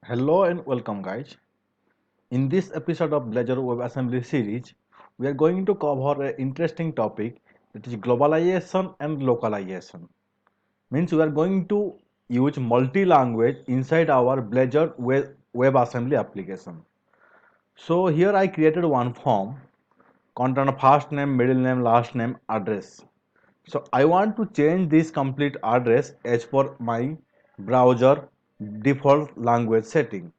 Hello and welcome, guys. In this episode of Blazor WebAssembly series, we are going to cover an interesting topic, that is globalization and localization. Means we are going to use multi-language inside our Blazor WebAssembly application. So here I created one form contain a first name, middle name, last name, address. So I want to change this complete address as per my browser default language setting.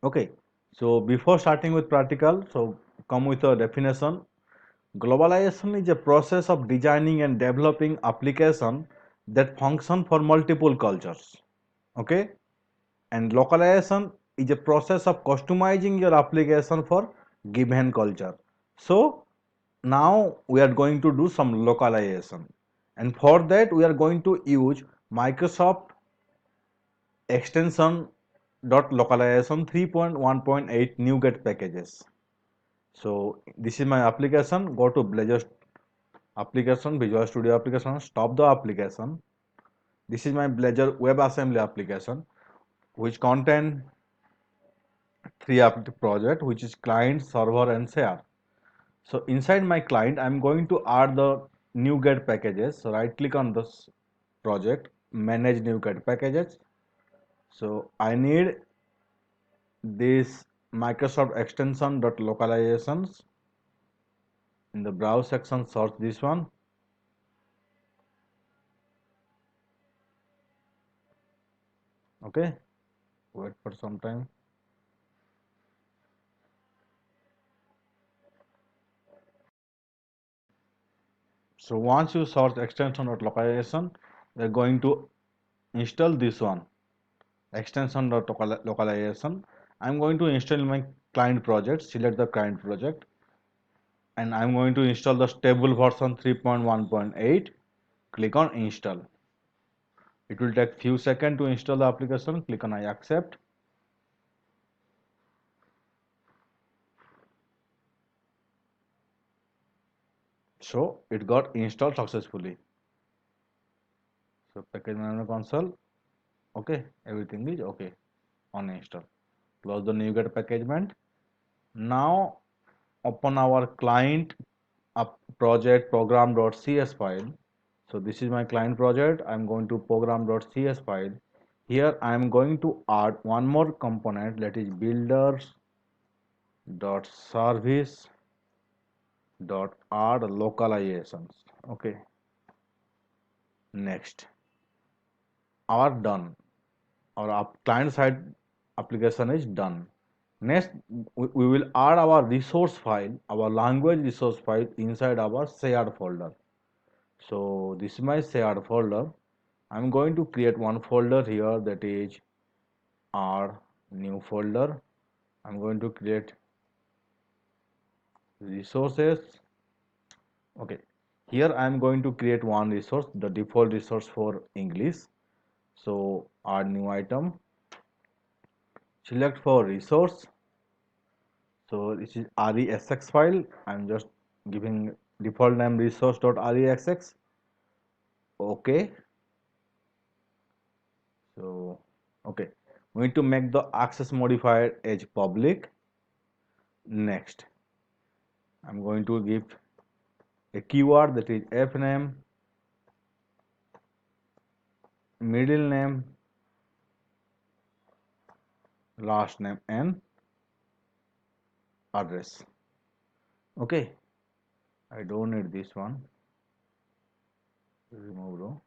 Okay, so before starting with practical, so come with a definition. Globalization is a process of designing and developing application that function for multiple cultures. Okay, and localization is a process of customizing your application for given culture. So now we are going to do some localization, and for that we are going to use Microsoft extension dot localization 3.1.8 NuGet packages. So this is my application. Go to Blazor application, Visual Studio application, stop the application. This is my Blazor WebAssembly application, which contain three project, which is client, server, and share. So inside my client, I'm going to add the NuGet packages. So right click on this project, manage NuGet packages. So I need this Microsoft extension dot localizations. In the browse section, search this one. Okay, wait for some time. So once you search extension dot localization, we're going to install this one, extension dot localization. I'm going to install my client project, select the client project, and I'm going to install the stable version 3.1.8. Click on install. It will take few seconds to install the application. Click on I accept. So it got installed successfully. So package manager console, okay, everything is okay on install. Close the NuGet packagement. Now open our client project program.cs file. So this is my client project. I'm going to program.cs file. Here I'm going to add one more component, that is builders.service.add localizations. Okay, next. Our done. Our client side application is done. Next, we will add our resource file, our language resource file inside our shared folder. So this is my shared folder. I'm going to create one folder here, that is our new folder. I'm going to create resources. Okay, here I'm going to create one resource, the default resource for English. So add new item, select for resource. So this is resx file. I'm just giving default name resource.resx. Okay. So okay, we need to make the access modifier as public. Next, I'm going to give a keyword, that is fname, middle name, last name, and address. Okay, I don't need this one. Remove row.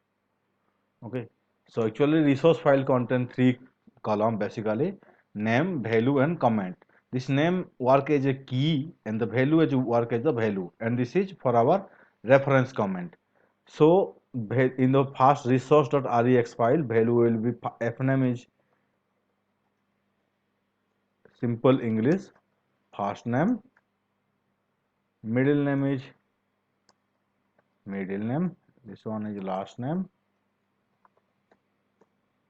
Okay, so actually resource file contain three column, basically name, value, and comment. This name work as a key and the value as work as the value, and this is for our reference comment. So in the first resource.rex file, value will be fname is simple English, first name, middle name is middle name, this one is last name,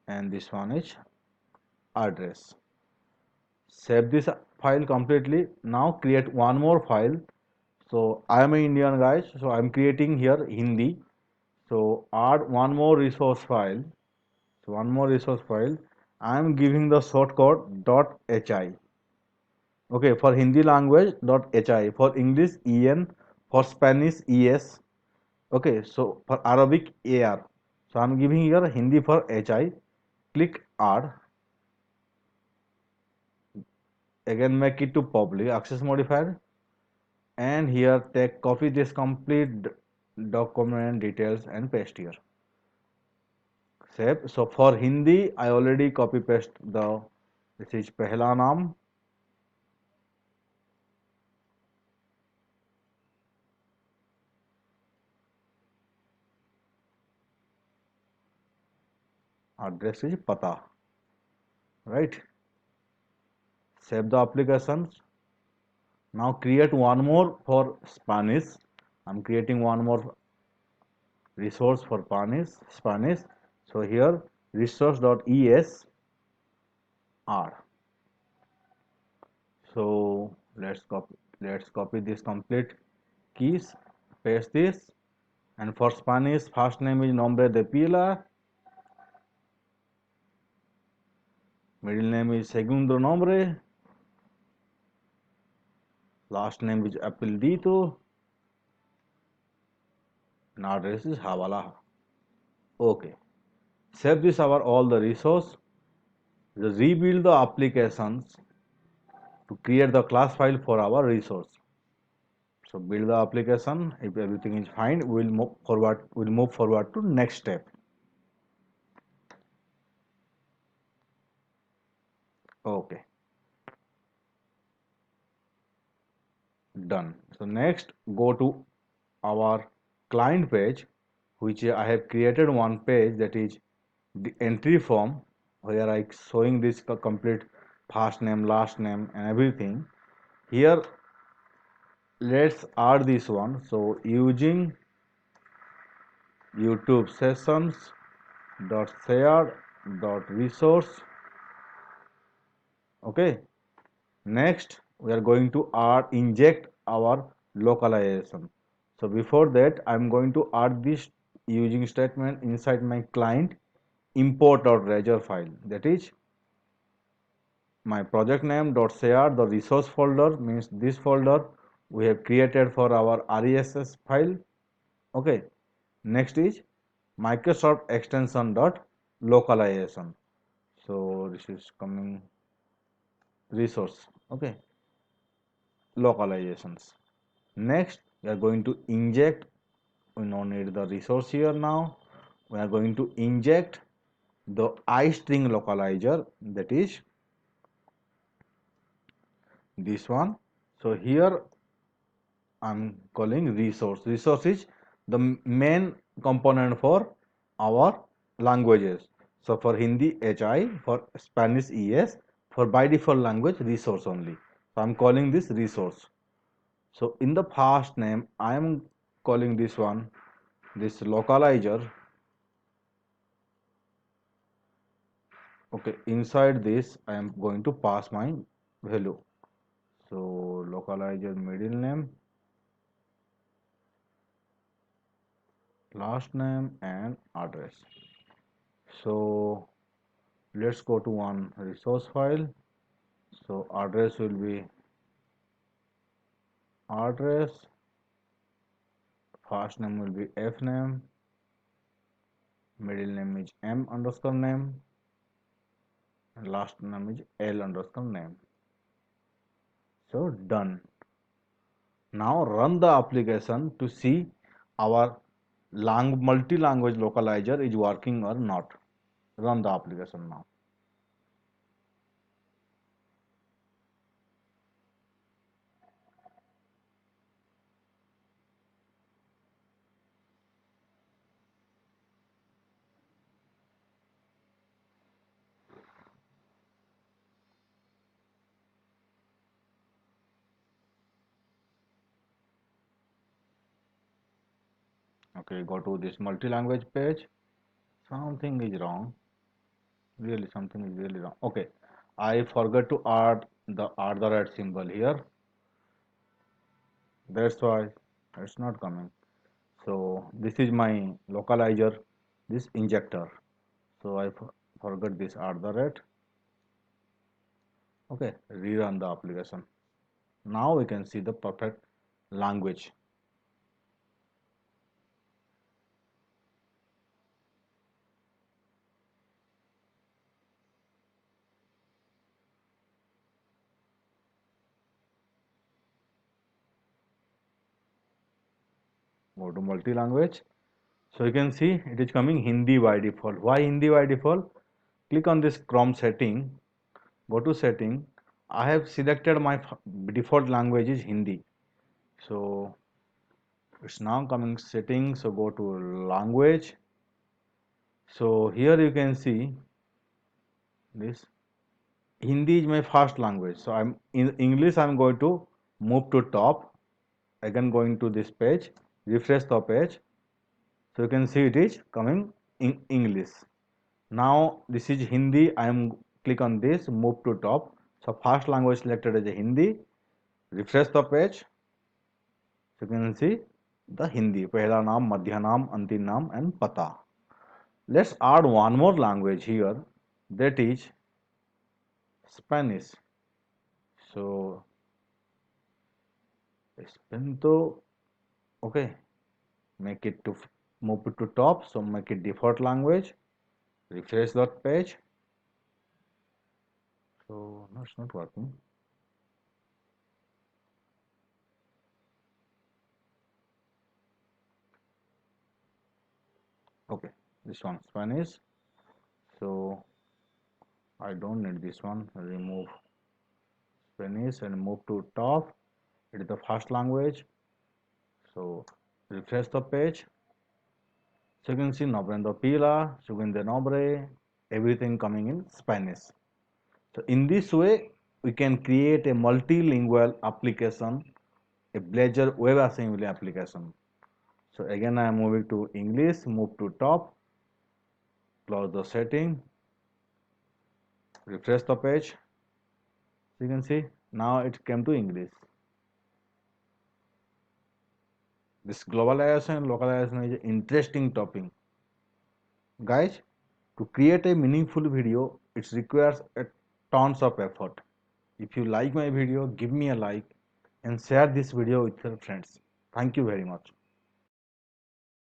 and this one is address. Save this file completely. Now create one more file. So I am an Indian, guys, so I am creating here Hindi. So add one more resource file. So one more resource file. I am giving the shortcode .hi. Okay, for Hindi language .hi, for English en, for Spanish es. Okay, so for Arabic AR. So I'm giving here Hindi for HI. Click add. Again make it to public access modifier. And here take copy this complete document details and paste here. Save. So for Hindi, I already copy paste this is Pehla Naam. Address is Pata. Right. Save the applications. Now create one more for Spanish. I'm creating one more resource for Spanish. So here resource.es r. So let's copy this complete keys, paste this, and for Spanish first name is Nombre de Pila, middle name is Segundo Nombre, last name is Apelidito, and address is Hawala. Okay. Save this our all the resource. Just rebuild the applications to create the class file for our resource. So build the application. If everything is fine, we'll move forward. We'll move forward to next step. Okay, done. So next, go to our client page, which I have created one page that is the entry form where I showing this complete first name, last name, and everything. Here, let's add this one. So using YouTube sessions dot share dot resource. Okay. Next, we are going to add inject our localization. So before that, I'm going to add this using statement inside my client import.razor file. That is my project name .share the resource folder means this folder we have created for our RESS file. Okay. Next is Microsoft extension localization. So this is coming resource. Okay. Localizations. Next, we are going to inject, we don't need the resource here now. We are going to inject the iString localizer, that is this one. So here I'm calling resource. Resource is the main component for our languages. So for Hindi HI, for Spanish ES, for by default language resource only. So I'm calling this resource. So in the first name, I am calling this one, this localizer. Okay, inside this, I am going to pass my value. So localizer middle name, last name, and address. So let's go to one resource file. So address will be address, first name will be F name, middle name is M underscore name, and last name is L underscore name. So done. Now run the application to see our multi-language localizer is working or not. Run the application now. Okay, go to this multi-language page. Something is wrong. Really, something is really wrong. Okay, I forgot to add the red symbol here. That's why it's not coming. So this is my localizer, this injector. So I forgot this add the red. Okay, rerun the application. Now we can see the perfect language. Go to multi-language. So you can see it is coming Hindi by default. Why Hindi by default? Click on this Chrome setting, go to setting. I have selected my default language is Hindi. So it's now coming setting. So go to language. So here you can see this Hindi is my first language. So I'm in English. I'm going to move to top. Again going to this page, refresh the page. So you can see it is coming in English. Now this is Hindi. I am click on this, move to top. So first language selected as a Hindi. Refresh the page. So you can see the Hindi. Pehla naam, madhya naam, antim naam, and pata. Let's add one more language here. That is Spanish. So Espento. Okay. Make it to move it to top. So make it default language. Refresh that page. So no, it's not working. Okay, this one Spanish. So I don't need this one. Remove Spanish and move to top. It is the first language. So refresh the page. So you can see Nobrendo Pila, Suginde Nobre, everything coming in Spanish. So in this way, we can create a multilingual application, a Blazor WebAssembly application. So again, I am moving to English, move to top, close the setting, refresh the page. So you can see now it came to English. This globalization and localization is an interesting topic. Guys, to create a meaningful video, it requires a tons of effort. If you like my video, give me a like and share this video with your friends. Thank you very much.